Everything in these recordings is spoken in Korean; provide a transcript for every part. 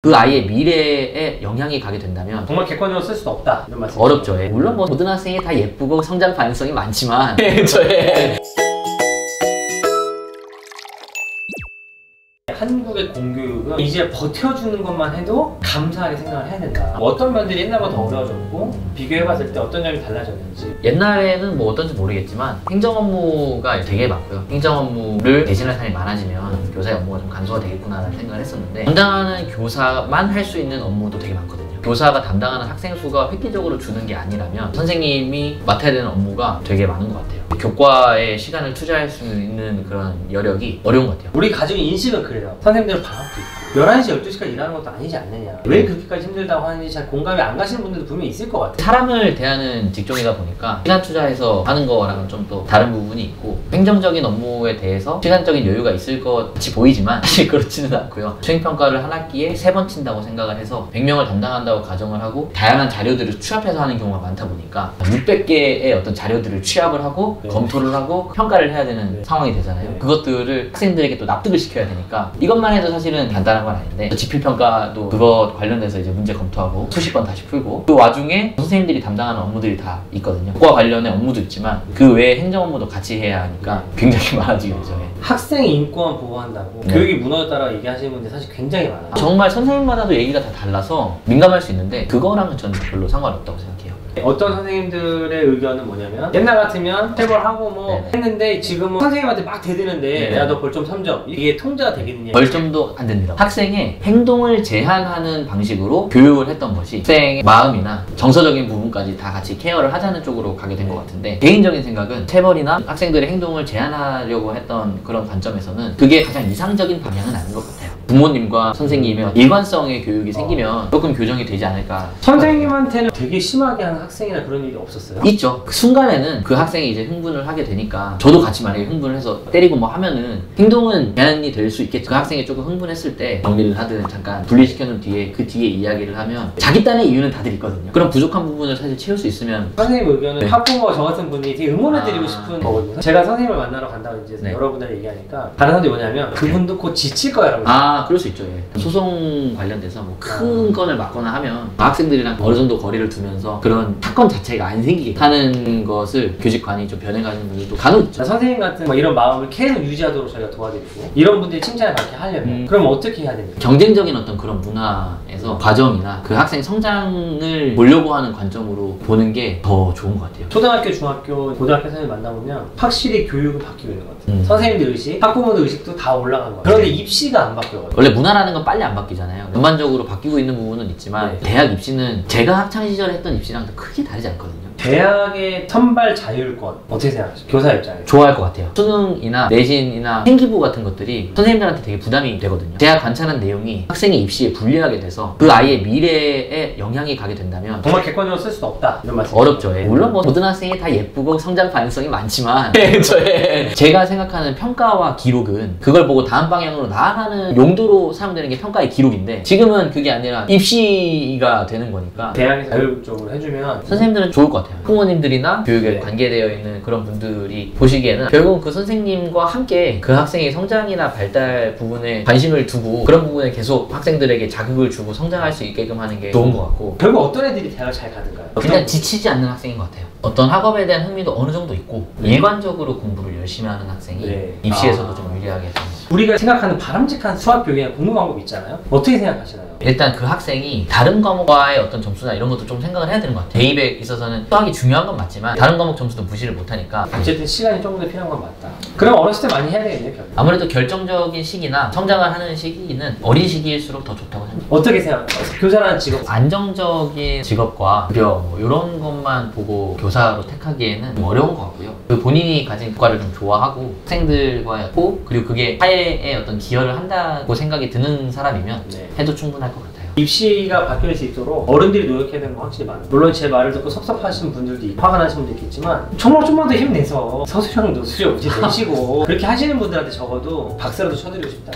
그 아이의 미래에 영향이 가게 된다면 정말 객관적으로 쓸 수도 없다 이런 말씀. 어렵죠. 물론 뭐 모든 학생이 다 예쁘고 성장 가능성이 많지만 저의 한국의 공교육은 이제 버텨주는 것만 해도 감사하게 생각을 해야 된다. 어떤 면들이 옛날보다 더 어려워졌고 비교해봤을 때 어떤 점이 달라졌는지. 옛날에는 뭐 어떤지 모르겠지만 행정 업무가 되게 많고요. 행정 업무를 대신할 사람이 많아지면 교사의 업무가 좀 간소화 되겠구나라는 생각을 했었는데, 담당하는 교사만 할 수 있는 업무도 되게 많거든요. 교사가 담당하는 학생 수가 획기적으로 주는 게 아니라면 선생님이 맡아야 되는 업무가 되게 많은 것 같아요. 교과에 시간을 투자할 수 있는 그런 여력이 어려운 것 같아요. 우리 가정의 인식은 그래요. 선생님들은 방학도 있고 11시, 12시까지 일하는 것도 아니지 않느냐. 왜 그렇게까지 힘들다고 하는지 잘 공감이 안 가시는 분들도 분명히 있을 것 같아요. 사람을 대하는 직종이다 보니까 시간 투자해서 하는 거랑은 좀 또 다른 부분이 있고, 행정적인 업무에 대해서 시간적인 여유가 있을 것 같이 보이지만 사실 그렇지는 않고요. 수행평가를 한 학기에 3번 친다고 생각을 해서 100명을 담당한다고 가정을 하고 다양한 자료들을 취합해서 하는 경우가 많다 보니까 600개의 어떤 자료들을 취합을 하고 검토를 하고 평가를 해야 되는 상황이 되잖아요. 그것들을 학생들에게 또 납득을 시켜야 되니까 이것만 해도 사실은 간단한 건 아닌데, 지필평가도 그것 관련해서 이제 문제 검토하고 수십 번 다시 풀고, 그 와중에 선생님들이 담당하는 업무들이 다 있거든요. 그와 관련의 업무도 있지만 그 외에 행정 업무도 같이 해야 하니까 굉장히 많아지게 되죠. 학생의 인권 보호한다고 교육이 무너졌다라고 얘기하시는 분들이 사실 굉장히 많아요. 정말 선생님마다도 얘기가 다 달라서 민감할 수 있는데 그거랑은 저는 별로 상관없다고 생각해요. 어떤 선생님들의 의견은 뭐냐면, 옛날 같으면 체벌하고 뭐 했는데 지금은 선생님한테 막 대드는데 야 너 벌점 3점 이게 통제가 되겠느냐. 벌점도 안 됩니다. 학생의 행동을 제한하는 방식으로 교육을 했던 것이 학생의 마음이나 정서적인 부분까지 다 같이 케어를 하자는 쪽으로 가게 된 것 같은데, 개인적인 생각은 체벌이나 학생들의 행동을 제한하려고 했던 그런 관점에서는 그게 가장 이상적인 방향은 아닌 것 같아요. 부모님과 선생님의 일관성의 교육이 생기면 조금 교정이 되지 않을까. 선생님한테는 되게 심하게 하는 학생이나 그런 일이 없었어요? 있죠. 그 순간에는 그 학생이 이제 흥분을 하게 되니까, 저도 같이 만약에 흥분을 해서 때리고 뭐 하면은 행동은 제한이 될 수 있겠죠. 그 학생이 조금 흥분했을 때 정리를 하든 잠깐 분리시켜 놓은 뒤에 그 뒤에 이야기를 하면 자기 딴의 이유는 다들 있거든요. 그런 부족한 부분을 사실 채울 수 있으면. 선생님 의견은 학부모가 저 같은 분이 되게 응원해드리고 싶은 거거든요. 제가 선생님을 만나러 간다고 이제 여러분들 얘기하니까 다른 사람들이 뭐냐면 그분도 곧 지칠 거야 라고. 그럴 수 있죠. 소송 관련돼서 뭐 큰 건을 맡거나 하면 학생들이랑 어느 정도 거리를 두면서 그런 사건 자체가 안 생기게 하는 것을 교직관이 좀 변해가는 분들도 간혹 있죠. 선생님 같은 뭐 이런 마음을 계속 유지하도록 저희가 도와드리고, 이런 분들이 칭찬을 받게 하려면 그럼 어떻게 해야 됩니까? 경쟁적인 어떤 그런 문화에서 과정이나 그 학생 성장을 보려고 하는 관점으로 보는 게 더 좋은 것 같아요. 초등학교, 중학교, 고등학교 선생님 만나보면 확실히 교육은 바뀌고 있는 것 같아요. 선생님들 의식, 학부모들 의식도 다 올라간 것 같아요. 그런데 입시가 안 바뀌어요. 원래 문화라는 건 빨리 안 바뀌잖아요. 전반적으로 바뀌고 있는 부분은 있지만 대학 입시는 제가 학창시절에 했던 입시랑 크게 다르지 않거든요. 대학의 선발 자율권 어떻게 생각하세요? 교사 입장에서 좋아할 것 같아요. 수능이나 내신이나 생기부 같은 것들이 선생님들한테 되게 부담이 되거든요. 제가 관찰한 내용이 학생의 입시에 불리하게 돼서 그 아이의 미래에 영향이 가게 된다면 정말 객관적으로 쓸 수도 없다 이런 말씀. 어렵죠. 물론 뭐 모든 학생이 다 예쁘고 성장 가능성이 많지만 제가 생각하는 평가와 기록은 그걸 보고 다음 방향으로 나아가는 용도로 사용되는 게 평가의 기록인데, 지금은 그게 아니라 입시가 되는 거니까 대학에서 자율적으로 해주면 선생님들은 좋을 것 같아요. 부모님들이나 교육에 관계되어 있는 그런 분들이 보시기에는 결국 그 선생님과 함께 그 학생의 성장이나 발달 부분에 관심을 두고 그런 부분에 계속 학생들에게 자극을 주고 성장할 수 있게끔 하는 게 좋은 것 같고, 결국 어떤 애들이 대학을 잘 가든가요? 일단 지치지 않는 학생인 것 같아요. 어떤 학업에 대한 흥미도 어느 정도 있고 일관적으로 공부를 열심히 하는 학생이 입시에서도 좀 유리하게 됩니다. 우리가 생각하는 바람직한 수학 교육이나 공부 방법이 있잖아요. 어떻게 생각하시나요? 일단 그 학생이 다른 과목과의 어떤 점수나 이런 것도 좀 생각을 해야 되는 것 같아요. 대입에 있어서는 수학이 중요한 건 맞지만 다른 과목 점수도 무시를 못하니까 어쨌든 시간이 조금 더 필요한 건 맞다. 그럼 어렸을 때 많이 해야 되겠네요. 결국. 아무래도 결정적인 시기나 성장을 하는 시기는 어린 시기일수록 더 좋다고 생각합니다. 어떻게 생각하세요? 교사라는 직업 안정적인 직업과 급여 뭐 이런 것만 보고 교사로 택하기에는 좀 어려운 것 같고요. 그 본인이 가진 과를 좀 좋아하고 학생들과의 호흡, 그리고 그게 사회에 어떤 기여를 한다고 생각이 드는 사람이면 해도 충분할 것 같아요. 입시가 바뀔 수 있도록 어른들이 노력해야 되는 건 확실히 많아요. 물론 제 말을 듣고 섭섭하신 분들도 있고 화가 나시는 분도 있겠지만, 정말 좀만 더 힘내서 서술형 노술형 문제 내시고 그렇게 하시는 분들한테 적어도 박수라도 쳐드리고 싶다.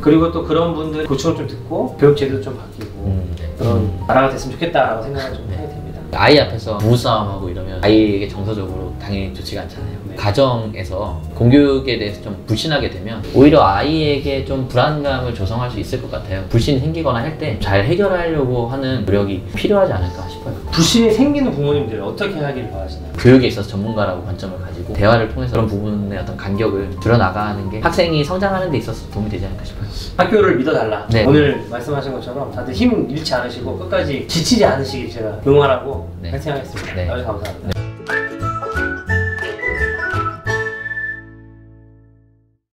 그리고 또 그런 분들 고충을 좀 듣고 교육 제도도 좀 바뀌고 그런 나라가 됐으면 좋겠다라고 생각을 좀 해야 됩니다. 아이 앞에서 부부싸움하고 이러면 아이에게 정서적으로 당연히 좋지가 않잖아요. 네. 가정에서 공교육에 대해서 좀 불신하게 되면 오히려 아이에게 좀 불안감을 조성할 수 있을 것 같아요. 불신이 생기거나 할 때 잘 해결하려고 하는 노력이 필요하지 않을까 싶어요. 불신이 생기는 부모님들 어떻게 하기를 바라시나요? 교육에 있어서 전문가라고 관점을 가지고 대화를 통해서 그런 부분의 어떤 간격을 줄여나가는 게 학생이 성장하는 데 있어서 도움이 되지 않을까 싶어요. 학교를 믿어달라. 네. 오늘 말씀하신 것처럼 다들 힘 잃지 않으시고 끝까지 지치지 않으시길 제가 응원하고 네. 파이팅 하겠습니다. 네. 아주 감사합니다.